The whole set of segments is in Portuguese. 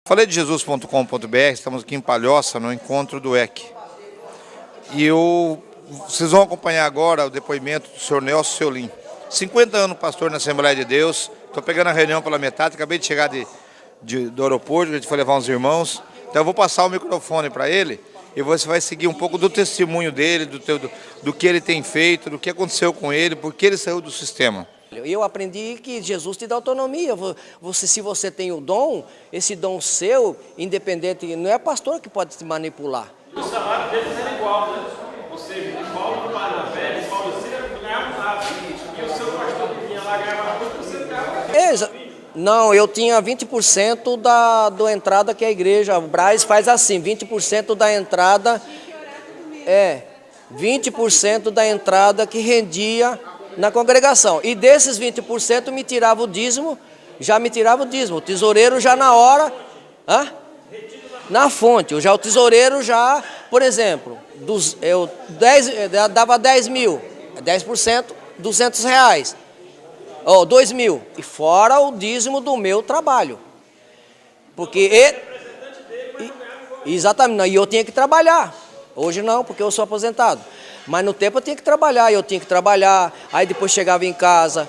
Falei de Jesus.com.br, estamos aqui em Palhoça, no encontro do EC. Vocês vão acompanhar agora o depoimento do senhor Nelson Seolim. 50 anos pastor na Assembleia de Deus, estou pegando a reunião pela metade, acabei de chegar do aeroporto, a gente foi levar uns irmãos. Então eu vou passar o microfone para ele e você vai seguir um pouco do testemunho dele, do que ele tem feito, do que aconteceu com ele, por que ele saiu do sistema. Eu aprendi que Jesus te dá autonomia. Se você tem o dom, esse dom seu, independente, não é pastor que pode te manipular. O salário deles era igual, né? Ou seja, Paulo no Barnabé, Paulo você ganhava nada. E o seu pastor que vinha lá ganhava muito, você ganhava. Não, eu tinha 20% da entrada que a igreja, o Braz faz assim, 20% da entrada, 20% da entrada que rendia na congregação. E desses 20% me tirava o dízimo, o tesoureiro já na hora, na fonte. Já o tesoureiro já, por exemplo, eu dava 10 mil, 10%, 200 reais, 2 mil, e fora o dízimo do meu trabalho. Porque, exatamente, e eu tinha que trabalhar. Hoje não, porque eu sou aposentado. Mas no tempo eu tinha que trabalhar, aí depois chegava em casa.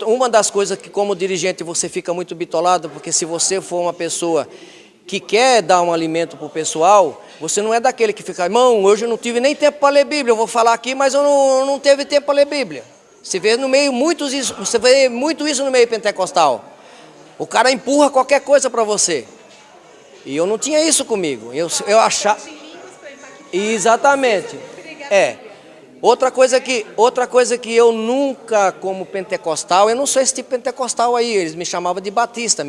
Uma das coisas que como dirigente você fica muito bitolado, porque se você for uma pessoa que quer dar um alimento para o pessoal, você não é daquele que fica, irmão, hoje eu não tive nem tempo para ler Bíblia, eu vou falar aqui, mas eu não teve tempo para ler Bíblia. Você vê você vê muito isso no meio pentecostal. O cara empurra qualquer coisa para você. E eu não tinha isso comigo. Eu achava... Exatamente. Outra coisa que eu nunca, como pentecostal, eu não sou esse tipo pentecostal aí, eles me chamavam de batista,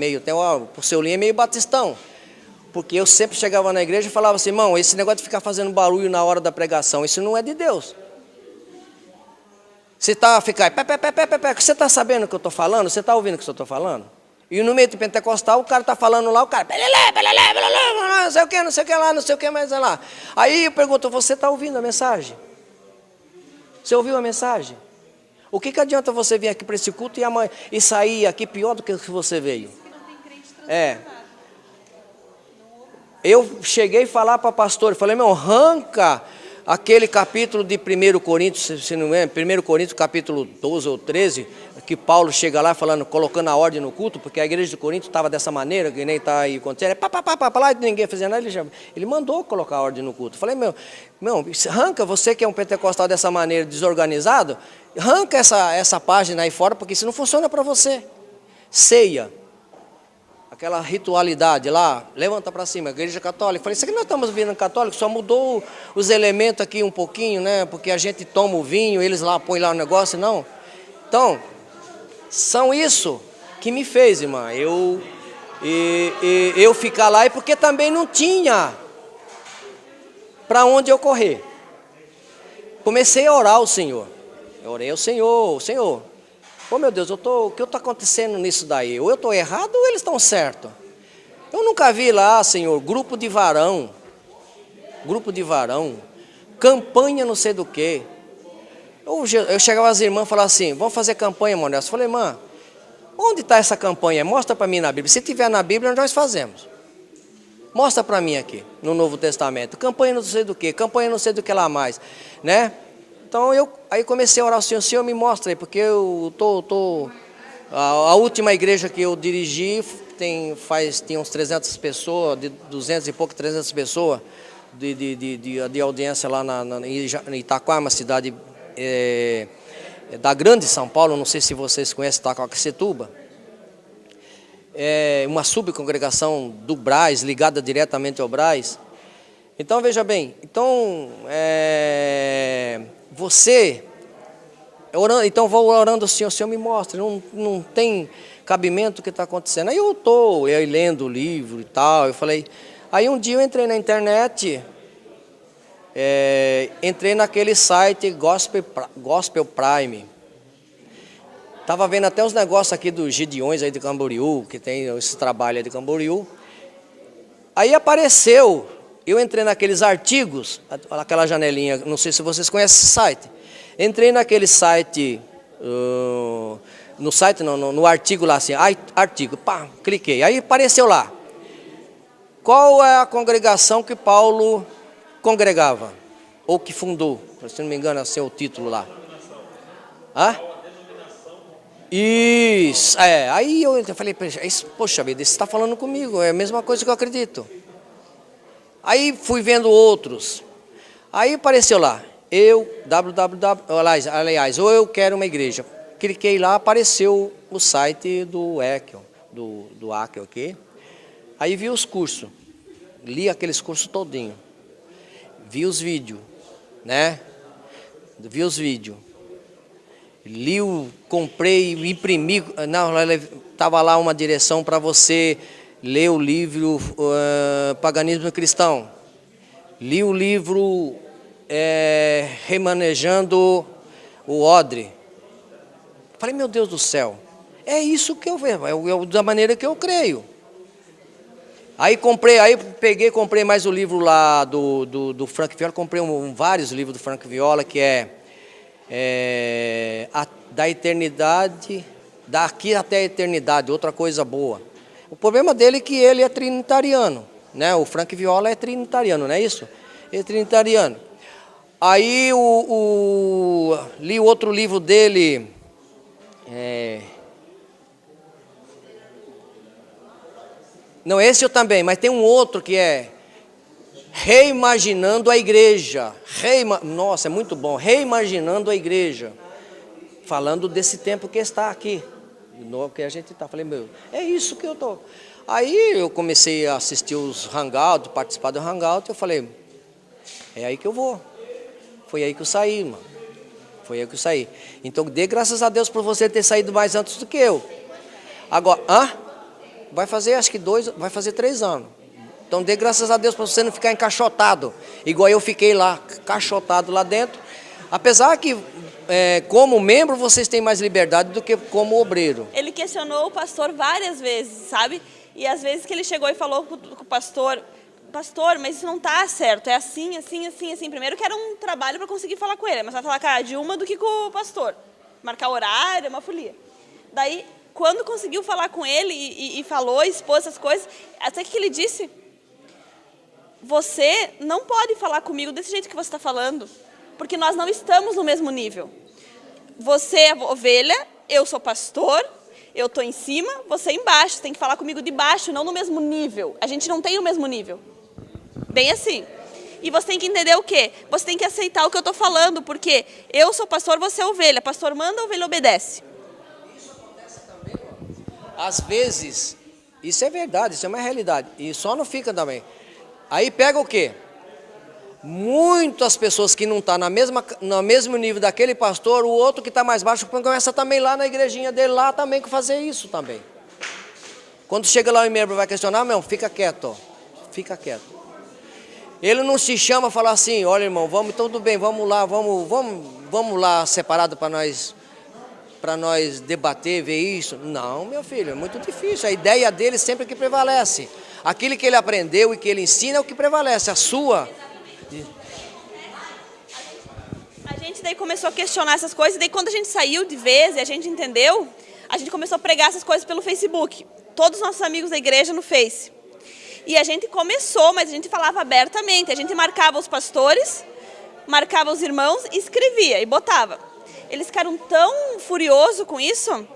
por Seolim é meio batistão. Porque eu sempre chegava na igreja e falava assim, irmão, esse negócio de ficar fazendo barulho na hora da pregação, isso não é de Deus. Você você está sabendo o que eu estou falando? Você está ouvindo o que eu estou falando? E no meio do pentecostal, o cara está falando lá, o cara, não sei o que lá, não sei o que mais lá. Aí eu pergunto, você está ouvindo a mensagem? Você ouviu a mensagem? O que adianta você vir aqui para esse culto e sair aqui pior do que você veio? Eu cheguei a falar para o pastor, falei, meu, arranca aquele capítulo de 1 Coríntios, se não é, 1 Coríntios capítulo 12 ou 13, que Paulo chega lá falando, colocando a ordem no culto, porque a igreja de Corinto estava dessa maneira, que nem está aí acontecendo, lá, ninguém fazia nada, ele mandou colocar a ordem no culto. Falei, meu, arranca, você que é um pentecostal dessa maneira, desorganizado, arranca essa página aí fora, porque isso não funciona para você. Ceia. Aquela ritualidade lá, levanta para cima, igreja católica. Falei, isso aqui nós estamos vendo católico, só mudou os elementos aqui um pouquinho, né? Porque a gente toma o vinho, eles lá põem lá o negócio, não. Então, são isso que me fez, irmã, eu ficar lá, e porque também não tinha para onde eu correr. Comecei a orar ao Senhor. Eu orei ao Senhor, Senhor. Oh meu Deus, o que está acontecendo nisso daí? Ou eu estou errado ou eles estão certos? Eu nunca vi lá, Senhor, grupo de varão, campanha não sei do que. Eu chegava às irmãs e falava assim, vamos fazer campanha, irmão Nelson. Eu falei, irmã, onde está essa campanha? Mostra para mim na Bíblia. Se tiver na Bíblia, nós fazemos. Mostra para mim aqui, no Novo Testamento. Campanha não sei do que, campanha não sei do que lá mais, né? Então aí comecei a orar ao Senhor, Senhor me mostra aí, porque eu a última igreja que eu dirigi tinha uns 300 pessoas, de 200 e pouco, 300 pessoas de audiência lá em Itaquá, uma cidade da grande São Paulo, não sei se vocês conhecem Itaquaquecetuba. É uma subcongregação do Braz, ligada diretamente ao Braz. Então veja bem, então vou orando ao Senhor, o Senhor me mostra, não tem cabimento o que está acontecendo. Aí eu lendo o livro e tal, eu falei, aí um dia eu entrei na internet, entrei naquele site Gospel Prime, estava vendo até os negócios aqui dos Gideões aí de Camboriú, que tem esse trabalho aí de Camboriú, aí apareceu. Eu entrei naqueles artigos, aquela janelinha, não sei se vocês conhecem esse site. Entrei naquele site no site, não, no artigo lá assim, artigo, pá, cliquei. Aí apareceu lá. Qual é a congregação que Paulo congregava? Ou que fundou? Se não me engano, assim é o título lá. Hã? Isso, aí eu falei, poxa vida, você está falando comigo, é a mesma coisa que eu acredito. Aí fui vendo outros. Aí apareceu lá, aliás, ou eu quero uma igreja. Cliquei lá, apareceu o site do Ekel, do Akel aqui. Aí vi os cursos, li aqueles cursos todinho, vi os vídeos, né? Vi os vídeos, li, comprei, imprimi, estava lá uma direção para você ler o livro Paganismo Cristão, li o livro Remanejando o Odre. Falei, meu Deus do céu, é isso que eu vejo, é da maneira que eu creio. Aí comprei mais o livro lá do Frank Viola, comprei vários livros do Frank Viola, que da eternidade, daqui até a eternidade, outra coisa boa. O problema dele é que ele é trinitariano, né? O Frank Viola é trinitariano, não é isso? Ele é trinitariano. Aí li outro livro dele, não, esse eu também, mas tem um outro que é Reimaginando a Igreja. Nossa, é muito bom. Reimaginando a Igreja. Falando desse tempo que está aqui. De novo que a gente está. Falei, meu, é isso que eu estou. Aí eu comecei a assistir os hangouts, participar do hangout. Eu falei, é aí que eu vou. Foi aí que eu saí, mano. Foi aí que eu saí. Então, dê graças a Deus por você ter saído mais antes do que eu. Agora, vai fazer, acho que vai fazer 3 anos. Então, dê graças a Deus para você não ficar encaixotado, igual eu fiquei lá, encaixotado lá dentro. Apesar que, como membro, vocês têm mais liberdade do que como obreiro. Ele questionou o pastor várias vezes, sabe? E às vezes que ele chegou e falou com o pastor, mas isso não está certo, é assim, assim, assim, assim. Primeiro que era um trabalho para conseguir falar com ele, mas vai falar com a Dilma do que com o pastor. Marcar horário, uma folia. Daí, quando conseguiu falar com ele e falou, expôs essas coisas, até que ele disse, você não pode falar comigo desse jeito que você está falando, porque nós não estamos no mesmo nível. Você é ovelha, eu sou pastor, eu estou em cima, você embaixo, você tem que falar comigo de baixo, não no mesmo nível. A gente não tem o mesmo nível. Bem assim. E você tem que entender o quê? Você tem que aceitar o que eu estou falando, porque eu sou pastor, você é ovelha. Pastor manda, a ovelha obedece. Isso acontece também, ó. Às vezes, isso é verdade, isso é uma realidade. E só não fica também. Aí pega o quê? Muitas pessoas que não estão no mesmo nível daquele pastor, o outro que está mais baixo, começa também lá na igrejinha dele, lá também, com fazer isso também. Quando chega lá o membro vai questionar, meu, fica quieto, ó. Fica quieto. Ele não se chama a falar assim, olha irmão, vamos, tudo bem, vamos lá separado para nós debater, ver isso. Não, meu filho, é muito difícil. A ideia dele sempre é que prevalece. Aquilo que ele aprendeu e que ele ensina é o que prevalece. A sua... A gente daí começou a questionar essas coisas, e daí quando a gente saiu de vez e a gente entendeu, a gente começou a pregar essas coisas pelo Facebook. Todos os nossos amigos da igreja no Face. E a gente começou, mas a gente falava abertamente. A gente marcava os pastores, marcava os irmãos, escrevia e botava. Eles ficaram tão furiosos com isso,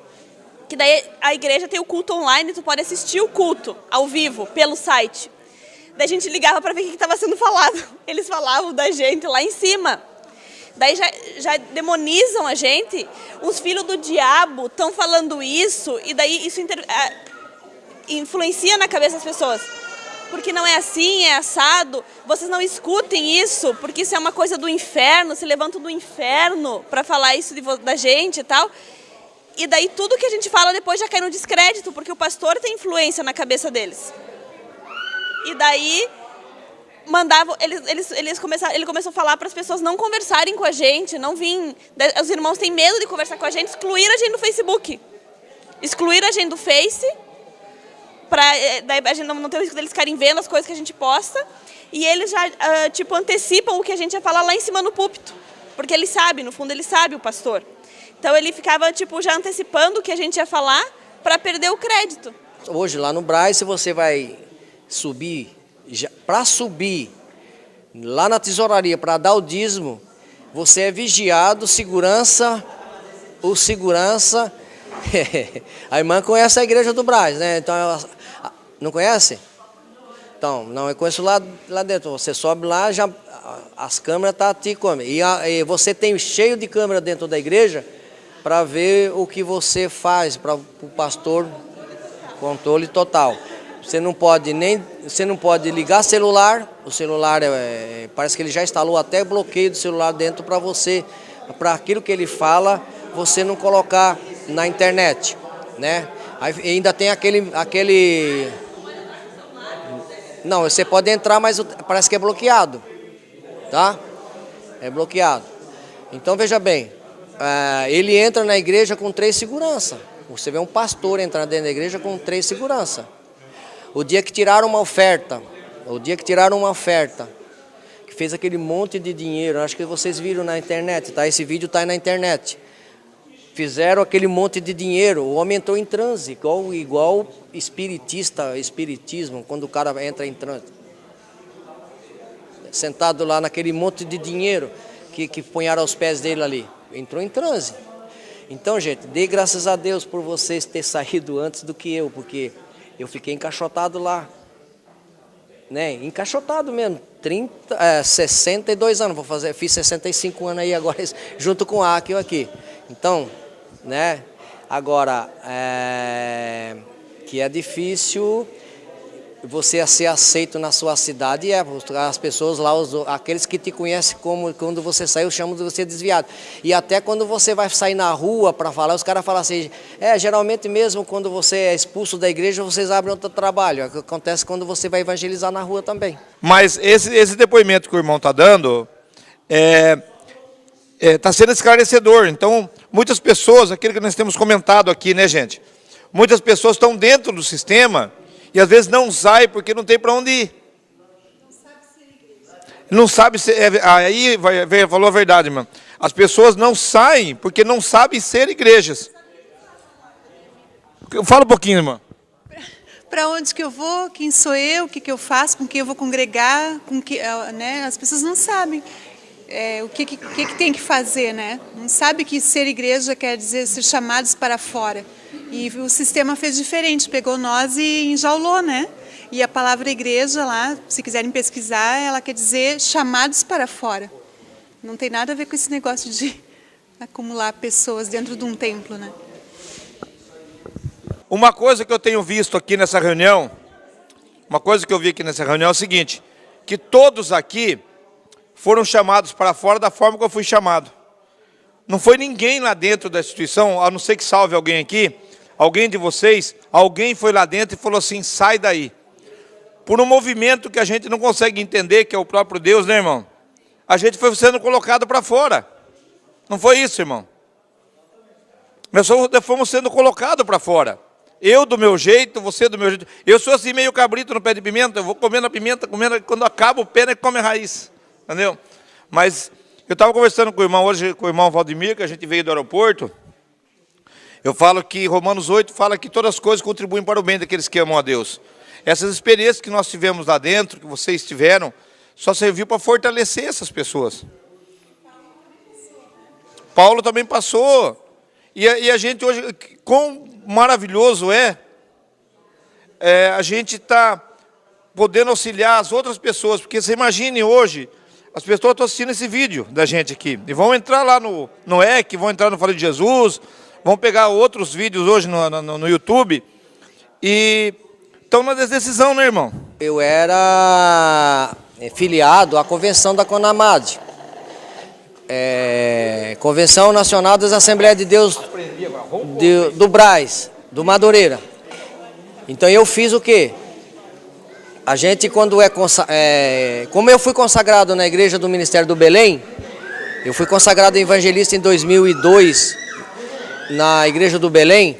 que daí a igreja tem o culto online, tu pode assistir o culto ao vivo, pelo site. Daí a gente ligava para ver o que estava sendo falado. Eles falavam da gente lá em cima. Daí já demonizam a gente. Os filhos do diabo estão falando isso, e daí isso influencia na cabeça das pessoas. Porque não é assim, é assado. Vocês não escutem isso, porque isso é uma coisa do inferno, se levantam do inferno para falar isso da gente e tal. E daí tudo que a gente fala depois já cai no descrédito, porque o pastor tem influência na cabeça deles. E daí ele começou a falar para as pessoas não conversarem com a gente, não vir. Os irmãos têm medo de conversar com a gente, excluir a gente do Facebook. Excluir a gente do Face, para a gente não ter o risco deles ficarem vendo as coisas que a gente posta. E eles já antecipam o que a gente ia falar lá em cima no púlpito. Porque ele sabe, no fundo ele sabe, o pastor. Então ele ficava tipo já antecipando o que a gente ia falar para perder o crédito. Hoje lá no Brás, se você vai subir, para subir lá na tesouraria para dar o dízimo, você é vigiado, o segurança. A irmã conhece a igreja do Brás, né? Então, não conhece? Então, não, eu conheço lá dentro. Você sobe lá, já as câmeras estão te comendo. E você tem cheio de câmera dentro da igreja para ver o que você faz, para o pastor, controle total. Você não pode ligar celular. O celular parece que ele já instalou até bloqueio do celular dentro para você, para aquilo que ele fala, você não colocar na internet, né? Aí ainda tem aquele. Não, você pode entrar, mas parece que é bloqueado, tá? É bloqueado. Então veja bem, ele entra na igreja com 3 seguranças. Você vê um pastor entrar dentro da igreja com 3 seguranças. O dia que tiraram uma oferta, que fez aquele monte de dinheiro, acho que vocês viram na internet, tá? Esse vídeo tá aí na internet. Fizeram aquele monte de dinheiro, o homem entrou em transe, igual espiritismo, quando o cara entra em transe. Sentado lá naquele monte de dinheiro que punharam aos pés dele ali, entrou em transe. Então, gente, dê graças a Deus por vocês terem saído antes do que eu, porque eu fiquei encaixotado lá, né? Encaixotado mesmo, 62 anos, fiz 65 anos aí agora, junto com o Akio aqui. Então, né? Agora, que é difícil você ser aceito na sua cidade, as pessoas lá, aqueles que te conhecem como quando você saiu, chamam de você desviado. E até quando você vai sair na rua para falar, os caras falam assim, geralmente mesmo quando você é expulso da igreja, vocês abrem outro trabalho. Acontece quando você vai evangelizar na rua também. Mas esse depoimento que o irmão está dando, está sendo esclarecedor. Então, muitas pessoas, aquilo que nós temos comentado aqui, né, gente? Muitas pessoas estão dentro do sistema e às vezes não saem porque não tem para onde ir. Não sabe ser. Aí falou a verdade, irmão. As pessoas não saem porque não sabem ser igrejas. Fala um pouquinho, irmã. Para onde que eu vou? Quem sou eu? O que eu faço? Com quem eu vou congregar? Né? As pessoas não sabem. O que tem que fazer, né? Não sabe que ser igreja quer dizer ser chamados para fora. E o sistema fez diferente, pegou nós e enjaulou, né? E a palavra igreja lá, se quiserem pesquisar, ela quer dizer chamados para fora. Não tem nada a ver com esse negócio de acumular pessoas dentro de um templo, né? Uma coisa que eu tenho visto aqui nessa reunião, é o seguinte, que todos aqui foram chamados para fora da forma que eu fui chamado. Não foi ninguém lá dentro da instituição, a não ser que salve alguém aqui, alguém de vocês, alguém foi lá dentro e falou assim, sai daí. Por um movimento que a gente não consegue entender, que é o próprio Deus, né, irmão? A gente foi sendo colocado para fora. Não foi isso, irmão? Nós fomos sendo colocados para fora. Eu do meu jeito, você do meu jeito. Eu sou assim meio cabrito no pé de pimenta, eu vou comendo a pimenta, quando acaba o pé, né, come a raiz. Entendeu? Mas eu estava conversando com o irmão hoje, com o irmão Valdemir, que a gente veio do aeroporto. Eu falo que Romanos 8 fala que todas as coisas contribuem para o bem daqueles que amam a Deus. Essas experiências que nós tivemos lá dentro, que vocês tiveram, só serviu para fortalecer essas pessoas. Paulo também passou. E a gente hoje, quão maravilhoso a gente está podendo auxiliar as outras pessoas. Porque você imagine hoje, as pessoas estão assistindo esse vídeo da gente aqui. E vão entrar lá no EC, vão entrar no Fala de Jesus, vão pegar outros vídeos hoje no YouTube. E estão na decisão, né, irmão? Eu era filiado à convenção da CONAMAD. Convenção Nacional das Assembleias de Deus do Brás, do Madureira. Então eu fiz o quê? A gente quando como eu fui consagrado na igreja do Ministério do Belém, eu fui consagrado evangelista em 2002 na igreja do Belém.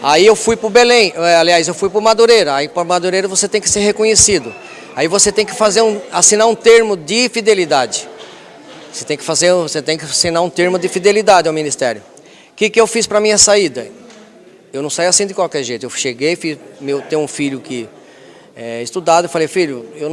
Aí eu fui para o Belém, eu fui para o Madureira. Aí para Madureira você tem que ser reconhecido. Aí você tem que assinar um termo de fidelidade. Você tem que assinar um termo de fidelidade ao ministério. que eu fiz para minha saída? Eu não saí assim de qualquer jeito. Eu cheguei, tenho um filho que é estudado, eu falei, filho, eu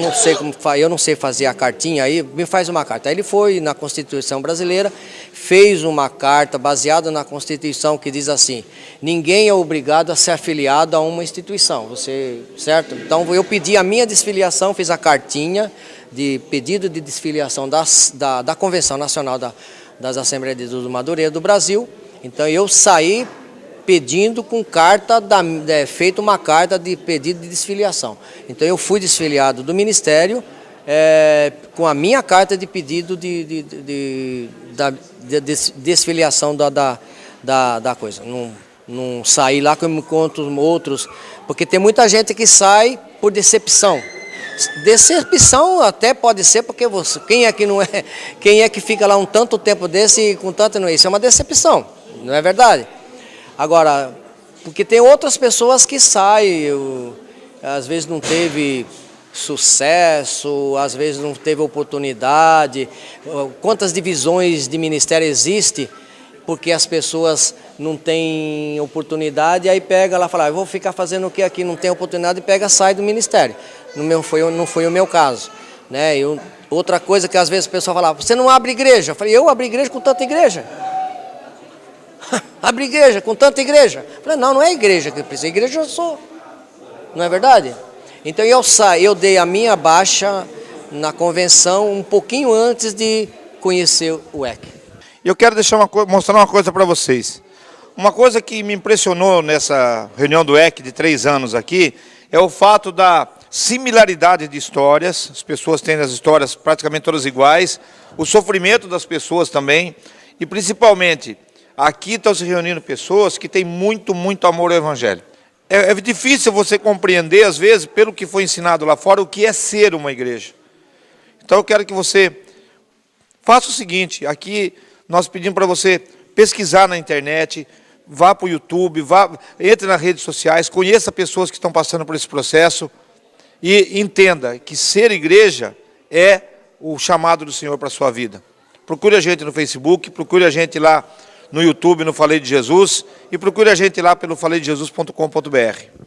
não sei fazer a cartinha aí, me faz uma carta. Aí ele foi na Constituição Brasileira, fez uma carta baseada na Constituição que diz assim: ninguém é obrigado a ser afiliado a uma instituição, certo? Então eu pedi a minha desfiliação, fiz a cartinha de pedido de desfiliação da Convenção Nacional das Assembleias de Deus do Madureira do Brasil. Então eu saí pedindo com carta, feito uma carta de pedido de desfiliação. Então eu fui desfiliado do Ministério com a minha carta de pedido de desfiliação da coisa. Não saí lá como encontro outros, porque tem muita gente que sai por decepção. Decepção até pode ser porque quem é que fica lá um tanto tempo desse e com tanto não é? Isso é uma decepção, não é verdade? Agora, porque tem outras pessoas que saem, às vezes não teve sucesso, às vezes não teve oportunidade. Quantas divisões de ministério existem porque as pessoas não têm oportunidade, aí pega lá e fala, eu vou ficar fazendo o que aqui, não tem oportunidade, e pega, sai do ministério. Não foi o meu caso, né? Outra coisa que às vezes o pessoal fala, você não abre igreja? Eu falei, eu abri igreja com tanta igreja? Abre igreja com tanta igreja? Eu falei, não é igreja que precisa, igreja eu sou, não é verdade? Então eu dei a minha baixa na convenção um pouquinho antes de conhecer o EC. Eu quero mostrar uma coisa para vocês. Uma coisa que me impressionou nessa reunião do EC de 3 anos aqui é o fato da similaridade de histórias. As pessoas têm as histórias praticamente todas iguais, o sofrimento das pessoas também, e principalmente aqui estão se reunindo pessoas que têm muito amor ao Evangelho. É difícil você compreender, às vezes, pelo que foi ensinado lá fora, o que é ser uma igreja. Então eu quero que você faça o seguinte, aqui nós pedimos para você pesquisar na internet, vá para o YouTube, entre nas redes sociais, conheça pessoas que estão passando por esse processo e entenda que ser igreja é o chamado do Senhor para a sua vida. Procure a gente no Facebook, procure a gente lá no YouTube, no Falei de Jesus, e procure a gente lá pelo faleidejesus.com.br.